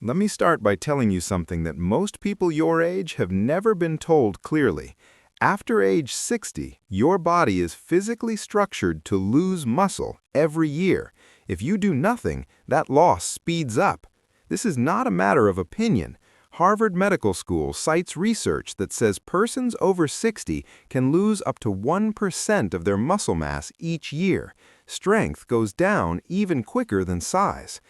Let me start by telling you something that most people your age have never been told clearly. After age 60, your body is physically structured to lose muscle every year. If you do nothing, that loss speeds up. This is not a matter of opinion. Harvard Medical School cites research that says persons over 60 can lose up to 1% of their muscle mass each year. Strength goes down even quicker than size.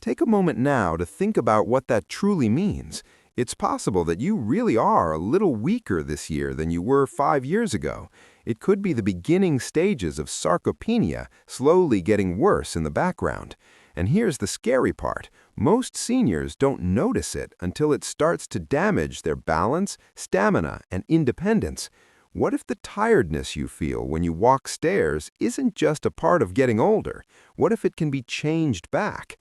Take a moment now to think about what that truly means. It's possible that you really are a little weaker this year than you were 5 years ago. It could be the beginning stages of sarcopenia slowly getting worse in the background. And here's the scary part. Most seniors don't notice it until it starts to damage their balance, stamina, and independence. What if the tiredness you feel when you walk stairs isn't just a part of getting older? What if it can be changed back?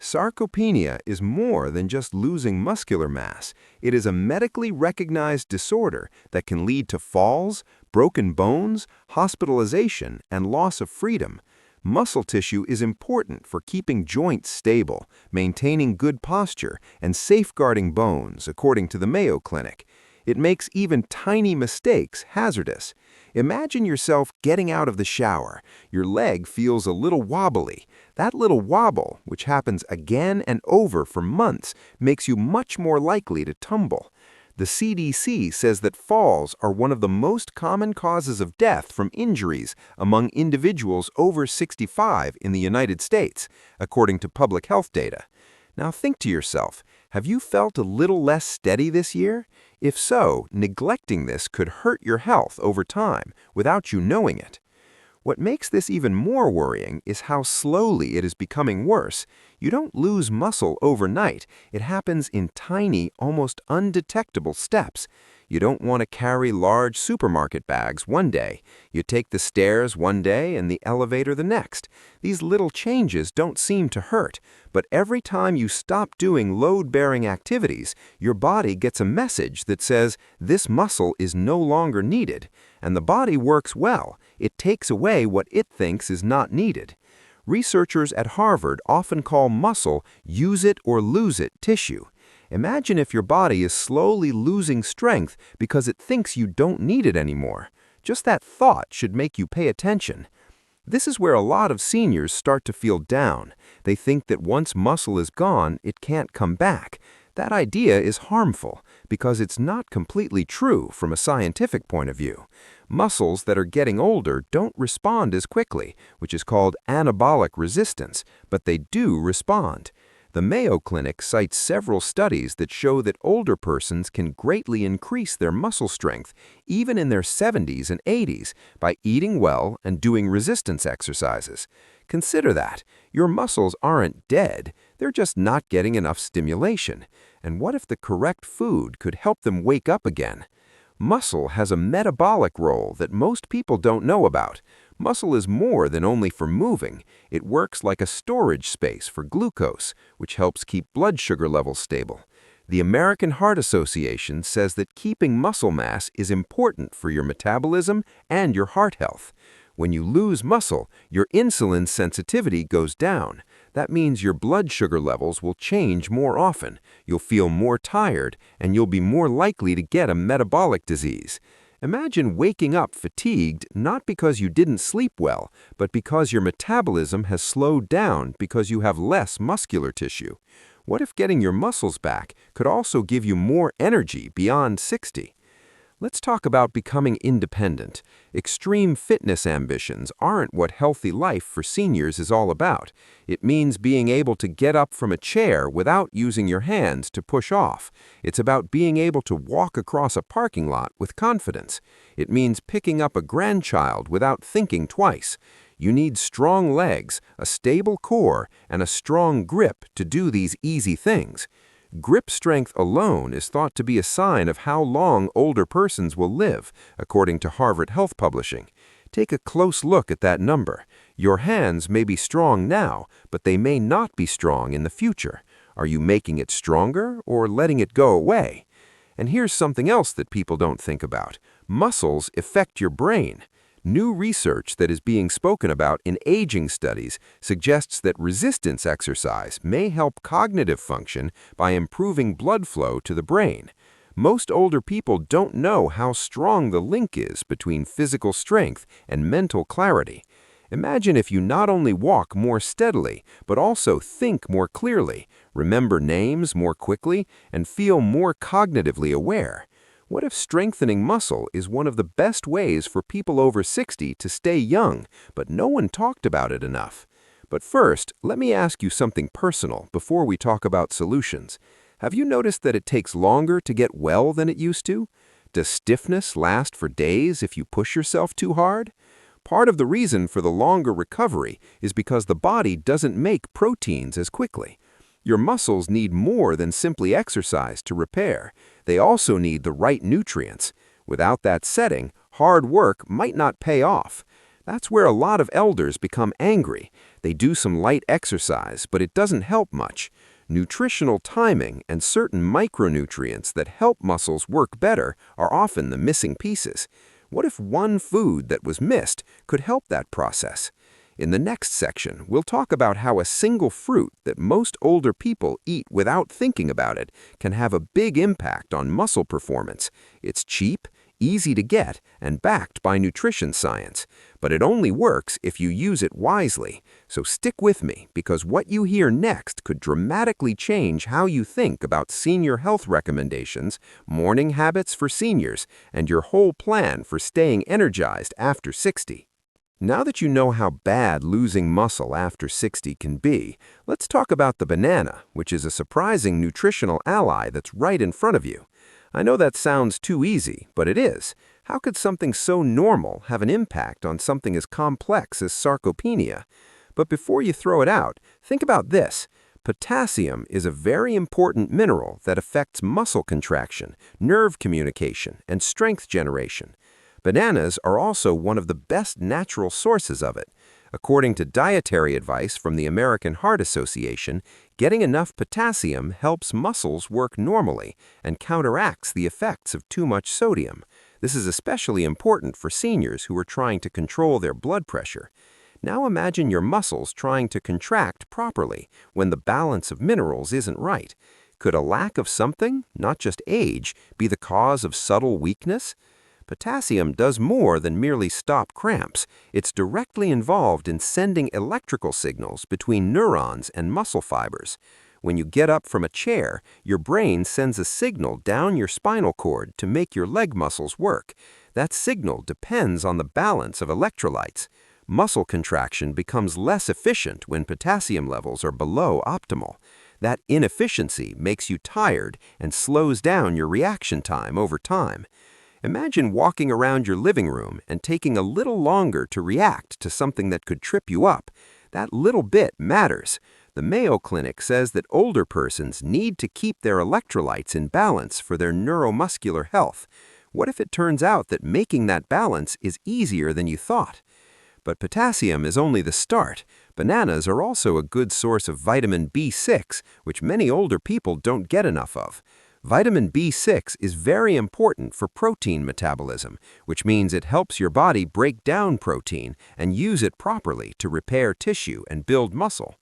Sarcopenia is more than just losing muscular mass. It is a medically recognized disorder that can lead to falls, broken bones, hospitalization, and loss of freedom. Muscle tissue is important for keeping joints stable, maintaining good posture, and safeguarding bones, according to the Mayo Clinic. It makes even tiny mistakes hazardous. Imagine yourself getting out of the shower. Your leg feels a little wobbly. That little wobble, which happens again and over for months, makes you much more likely to tumble. The CDC says that falls are one of the most common causes of death from injuries among individuals over 65 in the United States, according to public health data. Now think to yourself, have you felt a little less steady this year? If so, neglecting this could hurt your health over time without you knowing it. What makes this even more worrying is how slowly it is becoming worse. You don't lose muscle overnight. It happens in tiny, almost undetectable steps. You don't want to carry large supermarket bags one day. You take the stairs one day and the elevator the next. These little changes don't seem to hurt, but every time you stop doing load-bearing activities, your body gets a message that says this muscle is no longer needed. And the body works well. It takes away what it thinks is not needed. Researchers at Harvard often call muscle use it or lose it tissue. Imagine if your body is slowly losing strength because it thinks you don't need it anymore. Just that thought should make you pay attention. This is where a lot of seniors start to feel down. They think that once muscle is gone, it can't come back. That idea is harmful because it's not completely true from a scientific point of view. Muscles that are getting older don't respond as quickly, which is called anabolic resistance, but they do respond. The Mayo Clinic cites several studies that show that older persons can greatly increase their muscle strength, even in their 70s and 80s, by eating well and doing resistance exercises. Consider that. Your muscles aren't dead, they're just not getting enough stimulation. And what if the correct food could help them wake up again? Muscle has a metabolic role that most people don't know about. Muscle is more than only for moving. It works like a storage space for glucose, which helps keep blood sugar levels stable. The American Heart Association says that keeping muscle mass is important for your metabolism and your heart health. When you lose muscle, your insulin sensitivity goes down. That means your blood sugar levels will change more often, you'll feel more tired, and you'll be more likely to get a metabolic disease. Imagine waking up fatigued not because you didn't sleep well, but because your metabolism has slowed down because you have less muscular tissue. What if getting your muscles back could also give you more energy beyond 60? Let's talk about becoming independent. Extreme fitness ambitions aren't what healthy life for seniors is all about. It means being able to get up from a chair without using your hands to push off. It's about being able to walk across a parking lot with confidence. It means picking up a grandchild without thinking twice. You need strong legs, a stable core, and a strong grip to do these easy things. Grip strength alone is thought to be a sign of how long older persons will live, according to Harvard Health Publishing. Take a close look at that number. Your hands may be strong now, but they may not be strong in the future. Are you making it stronger or letting it go away? And here's something else that people don't think about. Muscles affect your brain. New research that is being spoken about in aging studies suggests that resistance exercise may help cognitive function by improving blood flow to the brain. Most older people don't know how strong the link is between physical strength and mental clarity. Imagine if you not only walk more steadily, but also think more clearly, remember names more quickly, and feel more cognitively aware. What if strengthening muscle is one of the best ways for people over 60 to stay young, but no one talked about it enough? But first, let me ask you something personal before we talk about solutions. Have you noticed that it takes longer to get well than it used to? Does stiffness last for days if you push yourself too hard? Part of the reason for the longer recovery is because the body doesn't make proteins as quickly. Your muscles need more than simply exercise to repair. They also need the right nutrients. Without that setting, hard work might not pay off. That's where a lot of elders become angry. They do some light exercise, but it doesn't help much. Nutritional timing and certain micronutrients that help muscles work better are often the missing pieces. What if one food that was missed could help that process? In the next section, we'll talk about how a single fruit that most older people eat without thinking about it can have a big impact on muscle performance. It's cheap, easy to get, and backed by nutrition science. But it only works if you use it wisely. So stick with me, because what you hear next could dramatically change how you think about senior health recommendations, morning habits for seniors, and your whole plan for staying energized after 60. Now that you know how bad losing muscle after 60 can be, let's talk about the banana, which is a surprising nutritional ally that's right in front of you. I know that sounds too easy, but it is. How could something so normal have an impact on something as complex as sarcopenia? But before you throw it out, think about this. Potassium is a very important mineral that affects muscle contraction, nerve communication, and strength generation. Bananas are also one of the best natural sources of it. According to dietary advice from the American Heart Association, getting enough potassium helps muscles work normally and counteracts the effects of too much sodium. This is especially important for seniors who are trying to control their blood pressure. Now imagine your muscles trying to contract properly when the balance of minerals isn't right. Could a lack of something, not just age, be the cause of subtle weakness? Potassium does more than merely stop cramps. It's directly involved in sending electrical signals between neurons and muscle fibers. When you get up from a chair, your brain sends a signal down your spinal cord to make your leg muscles work. That signal depends on the balance of electrolytes. Muscle contraction becomes less efficient when potassium levels are below optimal. That inefficiency makes you tired and slows down your reaction time over time. Imagine walking around your living room and taking a little longer to react to something that could trip you up. That little bit matters. The Mayo Clinic says that older persons need to keep their electrolytes in balance for their neuromuscular health. What if it turns out that making that balance is easier than you thought? But potassium is only the start. Bananas are also a good source of vitamin B6, which many older people don't get enough of. Vitamin B6 is very important for protein metabolism, which means it helps your body break down protein and use it properly to repair tissue and build muscle.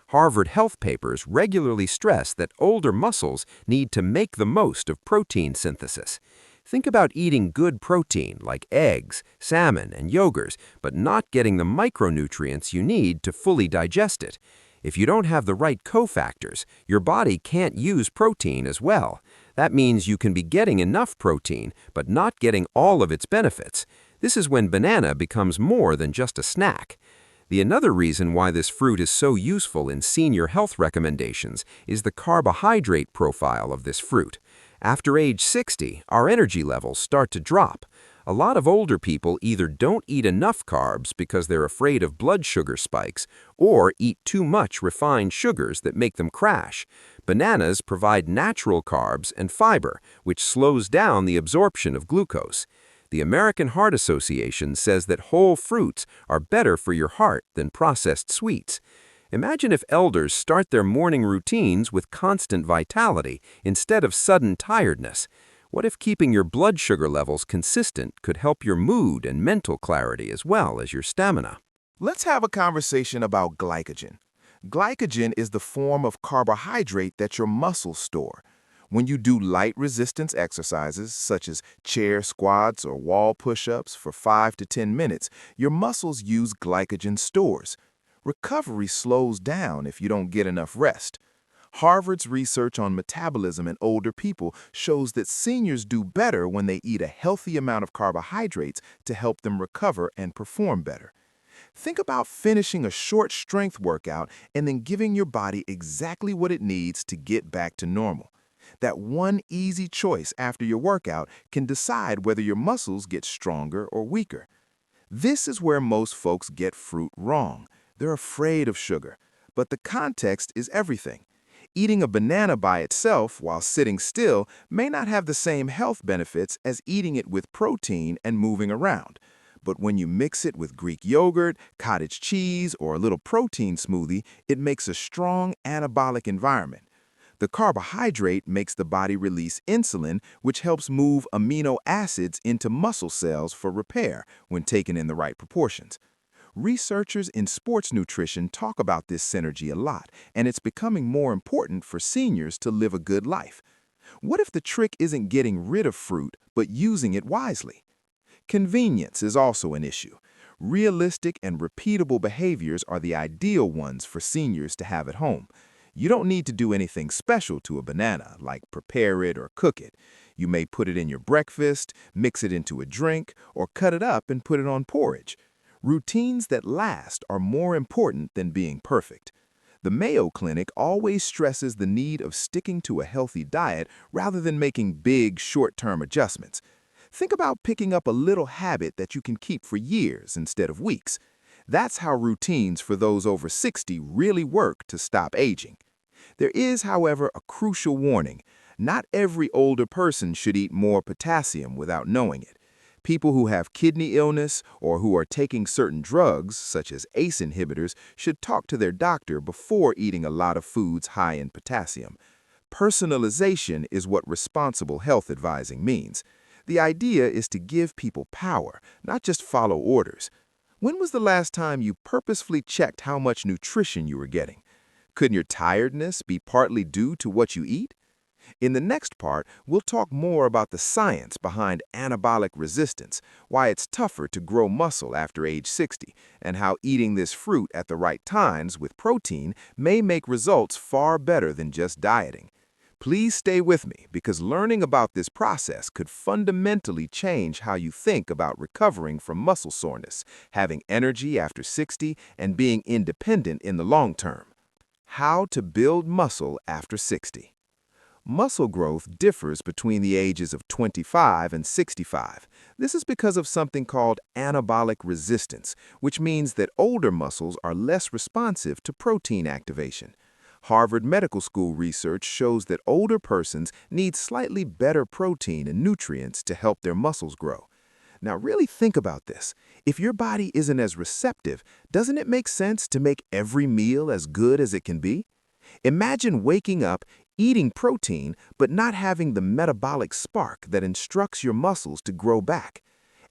Harvard Health papers regularly stress that older muscles need to make the most of protein synthesis. Think about eating good protein like eggs, salmon, and yogurts, but not getting the micronutrients you need to fully digest it. If you don't have the right cofactors, your body can't use protein as well. That means you can be getting enough protein, but not getting all of its benefits. This is when banana becomes more than just a snack. Another reason why this fruit is so useful in senior health recommendations is the carbohydrate profile of this fruit. After age 60, our energy levels start to drop. A lot of older people either don't eat enough carbs because they're afraid of blood sugar spikes, or eat too much refined sugars that make them crash. Bananas provide natural carbs and fiber, which slows down the absorption of glucose. The American Heart Association says that whole fruits are better for your heart than processed sweets. Imagine if elders start their morning routines with constant vitality instead of sudden tiredness. What if keeping your blood sugar levels consistent could help your mood and mental clarity as well as your stamina? Let's have a conversation about glycogen. Glycogen is the form of carbohydrate that your muscles store. When you do light resistance exercises, such as chair squats or wall push-ups for 5 to 10 minutes, your muscles use glycogen stores. Recovery slows down if you don't get enough rest. Harvard's research on metabolism in older people shows that seniors do better when they eat a healthy amount of carbohydrates to help them recover and perform better. Think about finishing a short strength workout and then giving your body exactly what it needs to get back to normal. That one easy choice after your workout can decide whether your muscles get stronger or weaker. This is where most folks get fruit wrong. They're afraid of sugar, but the context is everything. Eating a banana by itself while sitting still may not have the same health benefits as eating it with protein and moving around. But when you mix it with Greek yogurt, cottage cheese, or a little protein smoothie, it makes a strong anabolic environment. The carbohydrate makes the body release insulin, which helps move amino acids into muscle cells for repair when taken in the right proportions. Researchers in sports nutrition talk about this synergy a lot, and it's becoming more important for seniors to live a good life. What if the trick isn't getting rid of fruit, but using it wisely? Convenience is also an issue. Realistic and repeatable behaviors are the ideal ones for seniors to have at home. You don't need to do anything special to a banana, like prepare it or cook it. You may put it in your breakfast, mix it into a drink, or cut it up and put it on porridge. Routines that last are more important than being perfect. The Mayo Clinic always stresses the need of sticking to a healthy diet rather than making big, short-term adjustments. Think about picking up a little habit that you can keep for years instead of weeks. That's how routines for those over 60 really work to stop aging. There is, however, a crucial warning. Not every older person should eat more potassium without knowing it. People who have kidney illness or who are taking certain drugs, such as ACE inhibitors, should talk to their doctor before eating a lot of foods high in potassium. Personalization is what responsible health advising means. The idea is to give people power, not just follow orders. When was the last time you purposefully checked how much nutrition you were getting? Could your tiredness be partly due to what you eat? In the next part, we'll talk more about the science behind anabolic resistance, why it's tougher to grow muscle after age 60, and how eating this fruit at the right times with protein may make results far better than just dieting. Please stay with me because learning about this process could fundamentally change how you think about recovering from muscle soreness, having energy after 60, and being independent in the long term. How to build muscle after 60. Muscle growth differs between the ages of 25 and 65. This is because of something called anabolic resistance, which means that older muscles are less responsive to protein activation. Harvard Medical School research shows that older persons need slightly better protein and nutrients to help their muscles grow. Now really think about this. If your body isn't as receptive, doesn't it make sense to make every meal as good as it can be? Imagine waking up, eating protein, but not having the metabolic spark that instructs your muscles to grow back.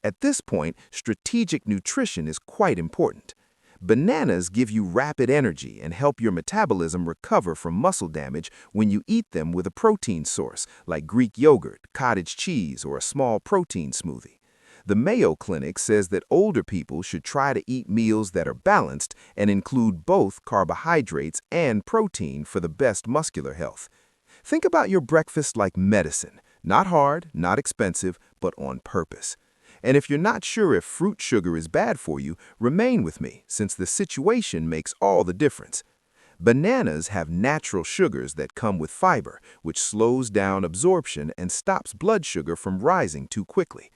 At this point, strategic nutrition is quite important. Bananas give you rapid energy and help your metabolism recover from muscle damage when you eat them with a protein source like Greek yogurt, cottage cheese, or a small protein smoothie. The Mayo Clinic says that older people should try to eat meals that are balanced and include both carbohydrates and protein for the best muscular health. Think about your breakfast like medicine, not hard, not expensive, but on purpose. And if you're not sure if fruit sugar is bad for you, remain with me, since the situation makes all the difference. Bananas have natural sugars that come with fiber, which slows down absorption and stops blood sugar from rising too quickly.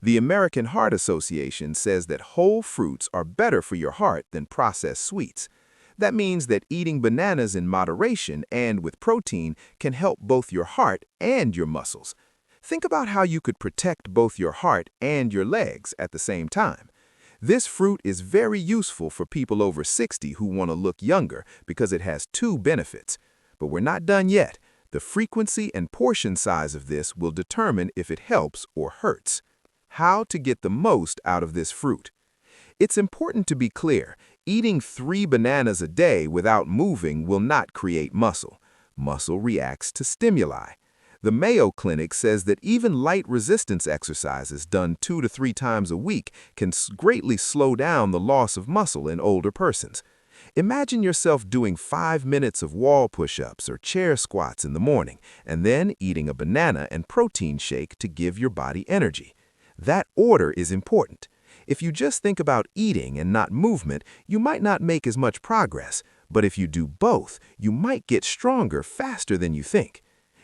The American Heart Association says that whole fruits are better for your heart than processed sweets. That means that eating bananas in moderation and with protein can help both your heart and your muscles. Think about how you could protect both your heart and your legs at the same time. This fruit is very useful for people over 60 who want to look younger because it has two benefits. But we're not done yet. The frequency and portion size of this will determine if it helps or hurts. How to get the most out of this fruit. It's important to be clear, eating 3 bananas a day without moving will not create muscle. Muscle reacts to stimuli. The Mayo Clinic says that even light resistance exercises done 2 to 3 times a week can greatly slow down the loss of muscle in older persons. Imagine yourself doing 5 minutes of wall push-ups or chair squats in the morning, and then eating a banana and protein shake to give your body energy. That order is important. If you just think about eating and not movement, you might not make as much progress, but if you do both, you might get stronger faster than you think.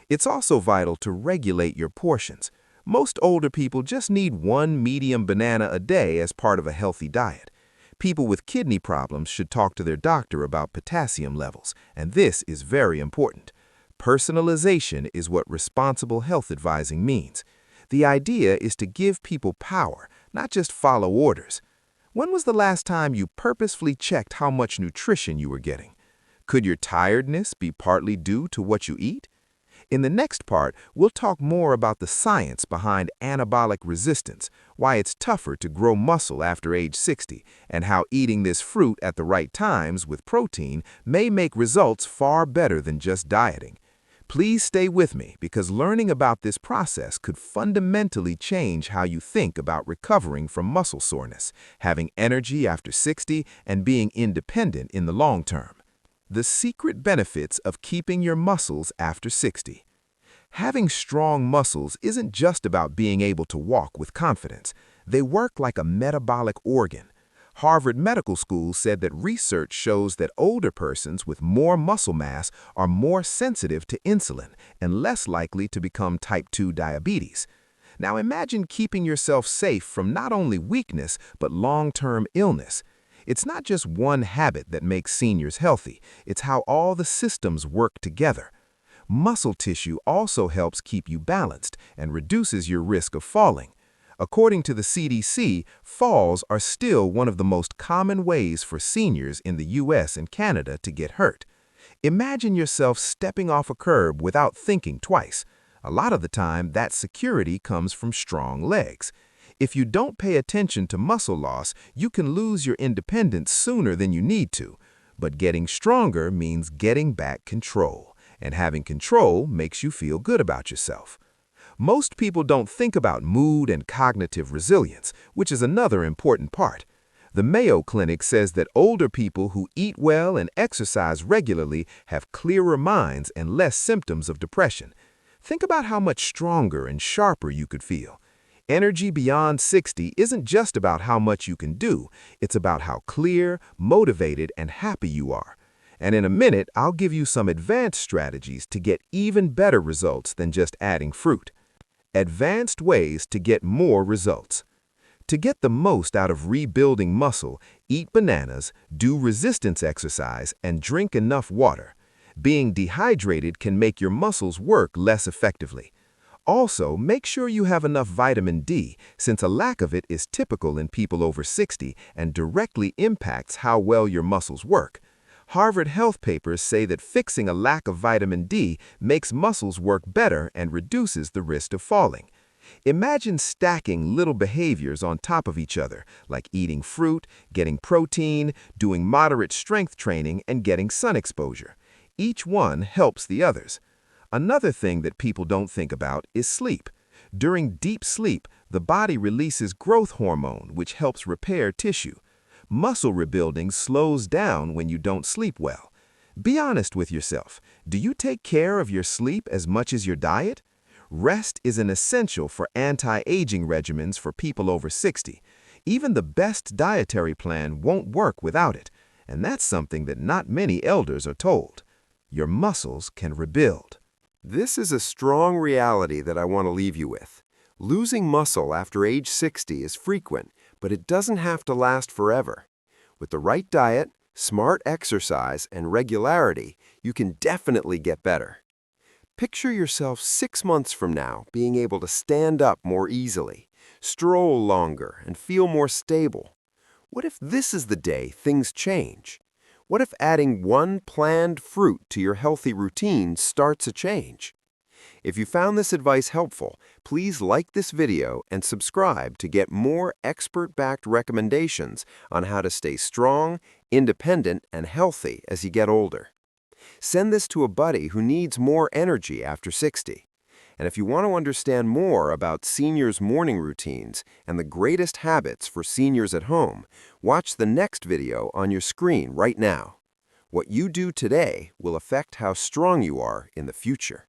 It's also vital to regulate your portions. Most older people just need 1 medium banana a day as part of a healthy diet. People with kidney problems should talk to their doctor about potassium levels, and this is very important. Personalization is what responsible health advising means. The idea is to give people power, not just follow orders. When was the last time you purposefully checked how much nutrition you were getting? Could your tiredness be partly due to what you eat? In the next part, we'll talk more about the science behind anabolic resistance, why it's tougher to grow muscle after age 60, and how eating this fruit at the right times with protein may make results far better than just dieting. Please stay with me because learning about this process could fundamentally change how you think about recovering from muscle soreness, having energy after 60, and being independent in the long term. The secret benefits of keeping your muscles after 60. Having strong muscles isn't just about being able to walk with confidence. They work like a metabolic organ. Harvard Medical School said that research shows that older persons with more muscle mass are more sensitive to insulin and less likely to become type 2 diabetes. Now imagine keeping yourself safe from not only weakness but long-term illness. It's not just one habit that makes seniors healthy, it's how all the systems work together. Muscle tissue also helps keep you balanced and reduces your risk of falling. According to the CDC, falls are still one of the most common ways for seniors in the US and Canada to get hurt. Imagine yourself stepping off a curb without thinking twice. A lot of the time, that security comes from strong legs. If you don't pay attention to muscle loss, you can lose your independence sooner than you need to. But getting stronger means getting back control, and having control makes you feel good about yourself. Most people don't think about mood and cognitive resilience, which is another important part. The Mayo Clinic says that older people who eat well and exercise regularly have clearer minds and less symptoms of depression. Think about how much stronger and sharper you could feel. Energy beyond 60 isn't just about how much you can do, it's about how clear, motivated, and happy you are. And in a minute, I'll give you some advanced strategies to get even better results than just adding fruit. Advanced ways to get more results. To get the most out of rebuilding muscle, eat bananas, do resistance exercise, and drink enough water. Being dehydrated can make your muscles work less effectively. Also, make sure you have enough vitamin D, since a lack of it is typical in people over 60 and directly impacts how well your muscles work. Harvard Health papers say that fixing a lack of vitamin D makes muscles work better and reduces the risk of falling. Imagine stacking little behaviors on top of each other, like eating fruit, getting protein, doing moderate strength training, and getting sun exposure. Each one helps the others. Another thing that people don't think about is sleep. During deep sleep, the body releases growth hormone, which helps repair tissue. Muscle rebuilding slows down when you don't sleep well. Be honest with yourself. Do you take care of your sleep as much as your diet? Rest is an essential for anti-aging regimens for people over 60. Even the best dietary plan won't work without it, and that's something that not many elders are told. Your muscles can rebuild. This is a strong reality that I want to leave you with. Losing muscle after age 60 is frequent, but it doesn't have to last forever. With the right diet, smart exercise, and regularity, you can definitely get better. Picture yourself 6 months from now being able to stand up more easily, stroll longer, and feel more stable. What if this is the day things change? What if adding one planned fruit to your healthy routine starts a change? If you found this advice helpful, please like this video and subscribe to get more expert-backed recommendations on how to stay strong, independent, and healthy as you get older. Send this to a buddy who needs more energy after 60. And if you want to understand more about seniors' morning routines and the greatest habits for seniors at home, watch the next video on your screen right now. What you do today will affect how strong you are in the future.